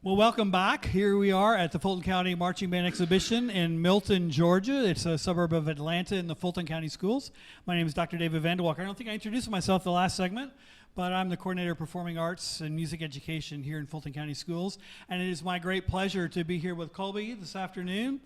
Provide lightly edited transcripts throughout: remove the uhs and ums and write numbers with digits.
Well, welcome back. Here we are at the Fulton County Marching Band Exhibition in Milton, Georgia. It's a suburb of Atlanta in the Fulton County Schools. My name is Dr. David Vanderwalker. I don't think I introduced myself the last segment, but I'm the coordinator of performing arts and music education here in Fulton County Schools. And it is my great pleasure to be here with Colby this afternoon,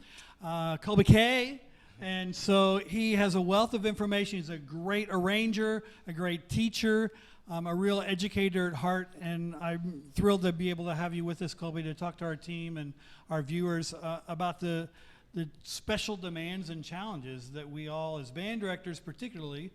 Colby K. And so he has a wealth of information. He's a great arranger, a great teacher, a real educator at heart, and I'm thrilled to be able to have you with us, Colby, to talk to our team and our viewers about the special demands and challenges that we all, as band directors particularly,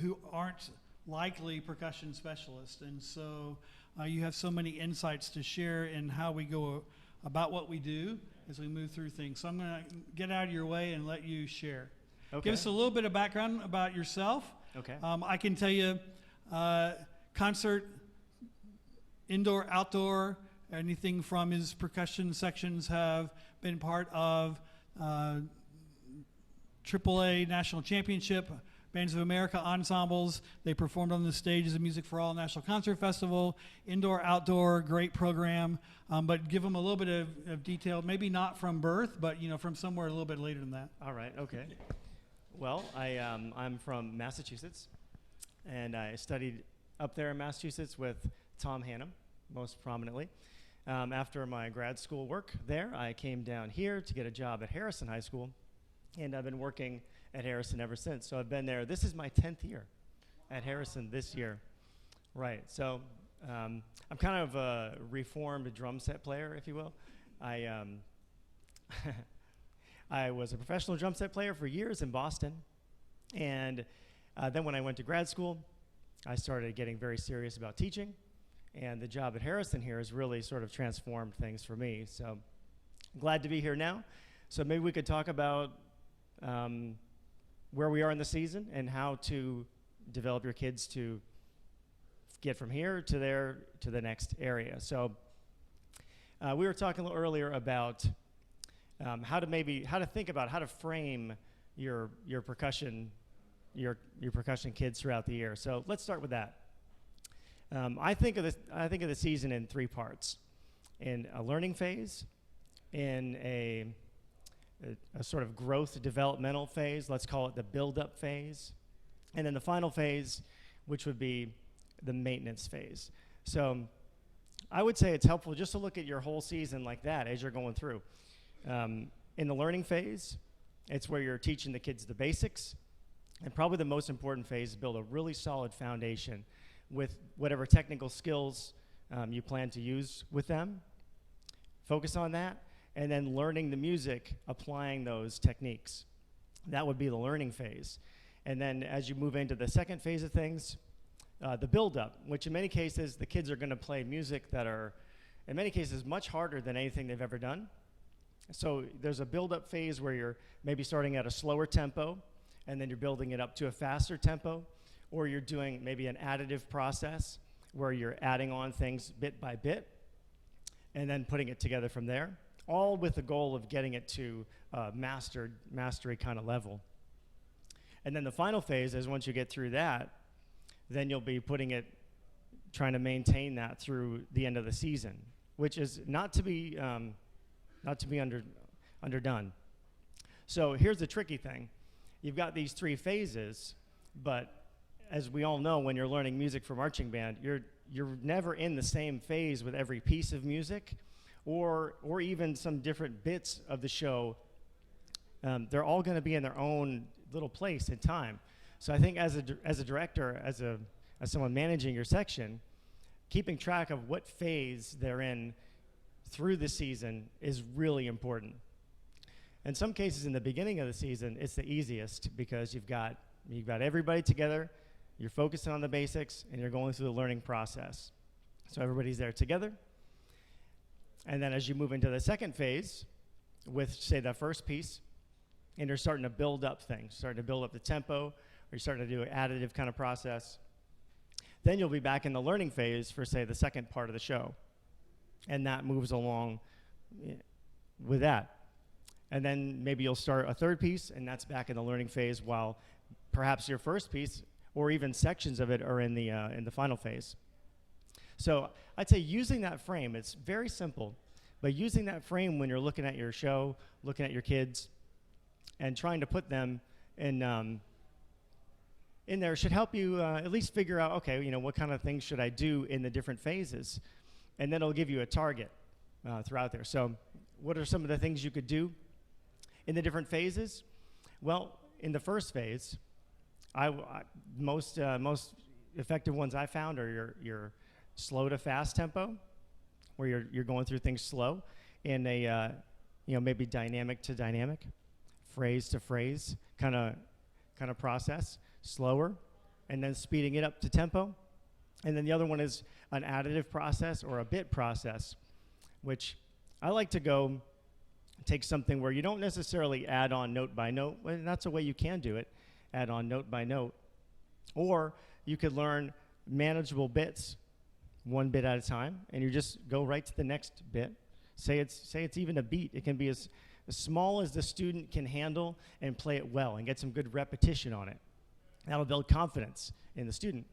who aren't likely percussion specialists. And so you have so many insights to share in how we go about what we do as we move through things. So I'm going to get out of your way and let you share. Okay. Give us a little bit of background about yourself. Okay. I can tell you concert, indoor, outdoor, anything from his percussion sections have been part of AAA National Championship, Bands of America ensembles. They performed on the stages of Music for All National Concert Festival, indoor, outdoor, great program. But give them a little bit of detail, maybe not from birth, but from somewhere a little bit later than that. All right. Okay. Well, I'm from Massachusetts, and I studied up there in Massachusetts with Tom Hannum, most prominently. After my grad school work there, I came down here to get a job at Harrison High School, and I've been working at Harrison ever since. So I've been there. This is my 10th year at Harrison this year. Right. So I'm kind of a reformed drum set player, if you will. I was a professional drum set player for years in Boston, and then when I went to grad school, I started getting very serious about teaching, and the job at Harrison here has really sort of transformed things for me. So I'm glad to be here now. So maybe we could talk about where we are in the season and how to develop your kids to get from here to there to the next area. So we were talking a little earlier about how to think about how to frame your percussion kids throughout the year. So let's start with that. I think of the season in three parts: in a learning phase, in a sort of growth developmental phase, let's call it the build-up phase, and then the final phase, which would be the maintenance phase. So I would say it's helpful just to look at your whole season like that as you're going through. In the learning phase, it's where you're teaching the kids the basics. And probably the most important phase is build a really solid foundation with whatever technical skills you plan to use with them. Focus on that, and then learning the music, applying those techniques. That would be the learning phase. And then as you move into the second phase of things, the build-up, which in many cases the kids are going to play music that are, in many cases, much harder than anything they've ever done. So there's a build-up phase where you're maybe starting at a slower tempo, and then you're building it up to a faster tempo, or you're doing maybe an additive process where you're adding on things bit by bit and then putting it together from there, all with the goal of getting it to mastery kind of level. And then the final phase is once you get through that, then you'll be trying to maintain that through the end of the season, which is not to be underdone. So here's the tricky thing. You've got these three phases, but as we all know, when you're learning music for marching band, you're never in the same phase with every piece of music, or even some different bits of the show. They're all going to be in their own little place in time. So I think as a director, as someone managing your section, keeping track of what phase they're in through the season is really important. In some cases, in the beginning of the season, it's the easiest because you've got everybody together, you're focusing on the basics, and you're going through the learning process. So everybody's there together. And then as you move into the second phase with, say, the first piece, and you're starting to build up things, starting to build up the tempo, or you're starting to do an additive kind of process, then you'll be back in the learning phase for, say, the second part of the show. And that moves along with that. And then maybe you'll start a third piece, and that's back in the learning phase, while perhaps your first piece, or even sections of it, are in the final phase. So I'd say using that frame, it's very simple. But using that frame when you're looking at your show, looking at your kids, and trying to put them in there should help you at least figure out, okay, what kind of things should I do in the different phases? And then it'll give you a target throughout there. So what are some of the things you could do in the different phases? Well, in the first phase, most effective ones I found are your slow to fast tempo, where you're going through things slow, in a maybe dynamic to dynamic, phrase to phrase kind of process, slower, and then speeding it up to tempo. And then the other one is an additive process or a bit process, which I like to go take something where you don't necessarily add on note by note. Well, that's a way you can do it, add on note by note. Or you could learn manageable bits, one bit at a time, and you just go right to the next bit. Say it's even a beat. It can be as small as the student can handle and play it well and get some good repetition on it. That'll build confidence in the student.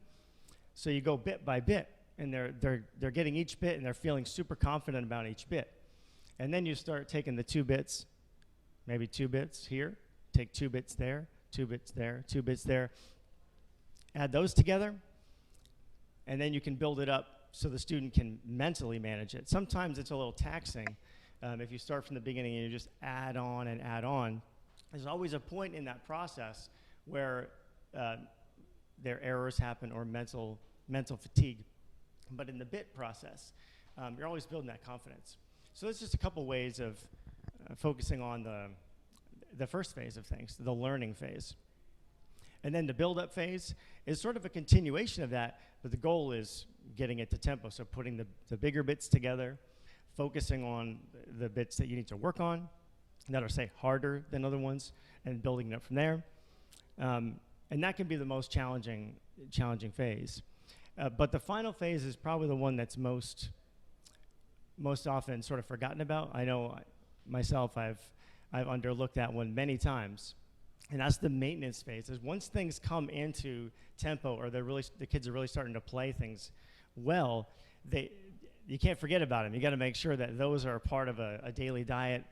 So you go bit by bit, and they're getting each bit, and they're feeling super confident about each bit. And then you start taking the 2 bits, maybe 2 bits here, take 2 bits there, 2 bits there, 2 bits there, add those together, and then you can build it up so the student can mentally manage it. Sometimes it's a little taxing if you start from the beginning and you just add on and add on. There's always a point in that process where their errors happen or mental fatigue. But in the bit process, you're always building that confidence. So that's just a couple ways of focusing on the first phase of things, the learning phase. And then the build-up phase is sort of a continuation of that, but the goal is getting it to tempo. So putting the bigger bits together, focusing on the bits that you need to work on, that are, say, harder than other ones, and building it up from there. And that can be the most challenging phase. But the final phase is probably the one that's most often sort of forgotten about. I know myself, I've underlooked that one many times. And that's the maintenance phase. Is once things come into tempo, or the kids are really starting to play things well, you can't forget about them. You got to make sure that those are a part of a daily diet,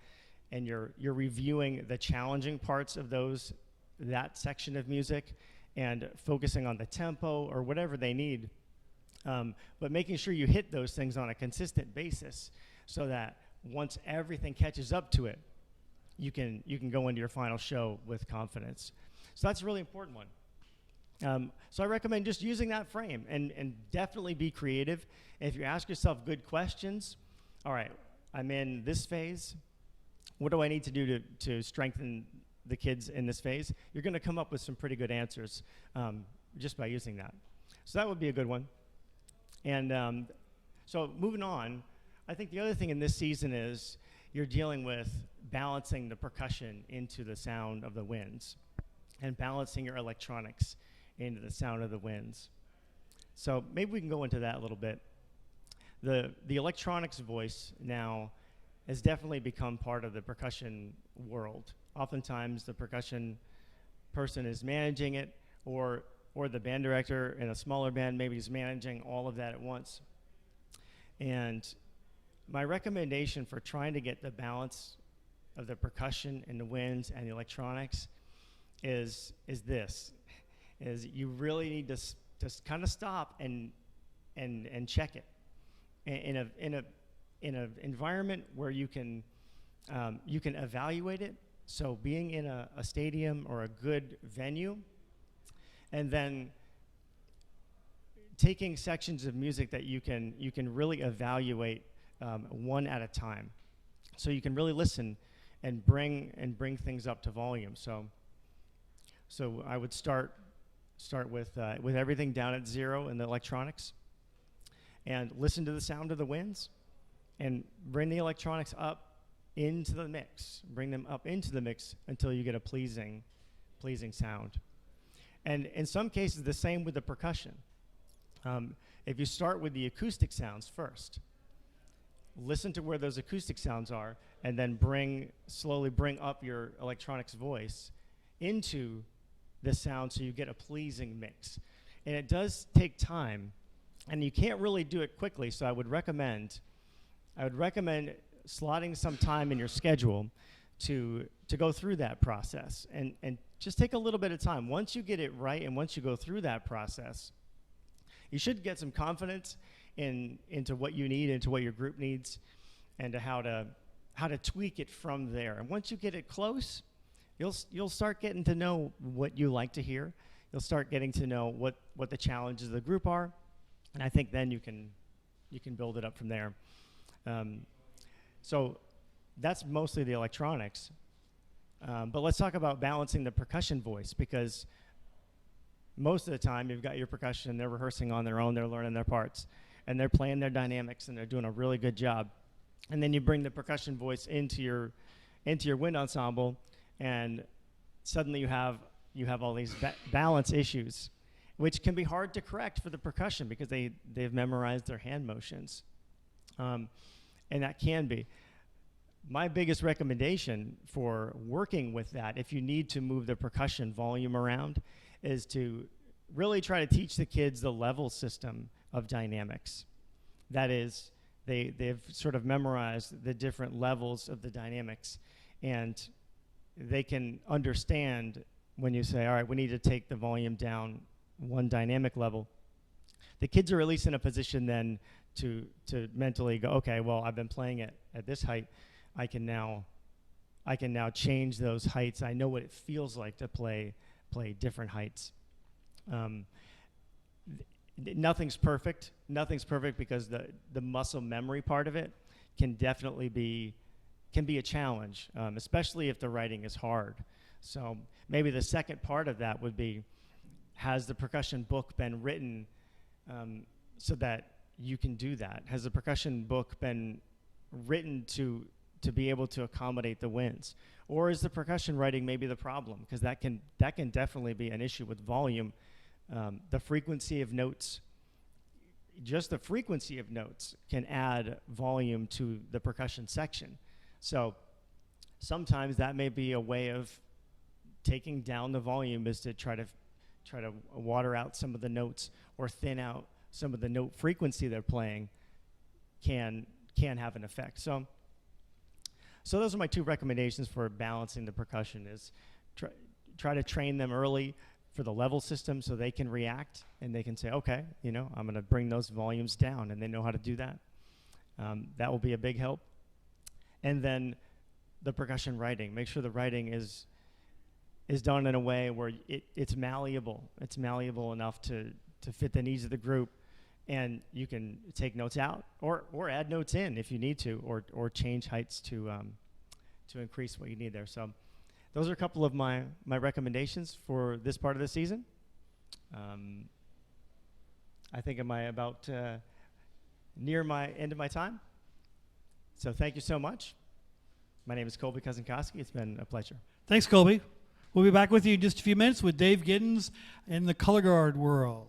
and you're reviewing the challenging parts of that section of music, and focusing on the tempo or whatever they need. But making sure you hit those things on a consistent basis, so that once everything catches up to it, you can go into your final show with confidence. So that's a really important one. So I recommend just using that frame, and definitely be creative. If you ask yourself good questions, all right, I'm in this phase. What do I need to do to strengthen the kids in this phase? You're going to come up with some pretty good answers just by using that. So that would be a good one. And so moving on, I think the other thing in this season is you're dealing with balancing the percussion into the sound of the winds, and balancing your electronics into the sound of the winds. So maybe we can go into that a little bit. The electronics voice now has definitely become part of the percussion world. Oftentimes the percussion person is managing it, or the band director in a smaller band maybe is managing all of that at once. And my recommendation for trying to get the balance of the percussion and the winds and the electronics is you really need to just kind of stop and check it in an environment where you can evaluate it. So being in a stadium or a good venue, and then taking sections of music that you can really evaluate one at a time, so you can really listen and bring things up to volume. So I would start with everything down at 0 in the electronics, and listen to the sound of the winds, and bring the electronics up into the mix. Bring them up into the mix until you get a pleasing sound. And in some cases, the same with the percussion. If you start with the acoustic sounds first, listen to where those acoustic sounds are, and then slowly bring up your electronics voice into the sound so you get a pleasing mix. And it does take time, and you can't really do it quickly, so I would recommend slotting some time in your schedule to go through that process, and just take a little bit of time. Once you get it right and once you go through that process, you should get some confidence into what you need, into what your group needs, and to how to tweak it from there. And once you get it close, you'll start getting to know what you like to hear. You'll start getting to know what the challenges of the group are, and I think then you can build it up from there. So that's mostly the electronics. But let's talk about balancing the percussion voice, because most of the time you've got your percussion, they're rehearsing on their own, they're learning their parts, and they're playing their dynamics, and they're doing a really good job. And then you bring the percussion voice into your wind ensemble, and suddenly you have all these balance issues, which can be hard to correct for the percussion because they've memorized their hand motions. And that can be. My biggest recommendation for working with that, if you need to move the percussion volume around, is to really try to teach the kids the level system of dynamics. That is, they've sort of memorized the different levels of the dynamics, and they can understand when you say, all right, we need to take the volume down one dynamic level. The kids are at least in a position then to mentally go, okay, well, I've been playing it at this height. I can now change those heights. I know what it feels like to play different heights. Nothing's perfect. Nothing's perfect because the muscle memory part of it can definitely be a challenge, especially if the writing is hard. So maybe the second part of that would be, has the percussion book been written so that you can do that? Has the percussion book been written to be able to accommodate the winds? Or is the percussion writing maybe the problem? Because that can definitely be an issue with volume. The frequency of notes, just the frequency of notes can add volume to the percussion section. So sometimes that may be a way of taking down the volume, is to try to water out some of the notes or thin out some of the note frequency they're playing can have an effect. So those are my two recommendations for balancing the percussion, is try to train them early for the level system so they can react and they can say, okay, I'm going to bring those volumes down, and they know how to do that. That will be a big help. And then the percussion writing, make sure the writing is done in a way where it's malleable. It's malleable enough to fit the needs of the group, and you can take notes out or add notes in if you need to, or change heights to increase what you need there. So those are a couple of my recommendations for this part of the season. I think am I about near my end of my time? So thank you so much. My name is Colby Kuzontkoski. It's been a pleasure. Thanks, Colby. We'll be back with you in just a few minutes with Dave Giddens in the color guard world.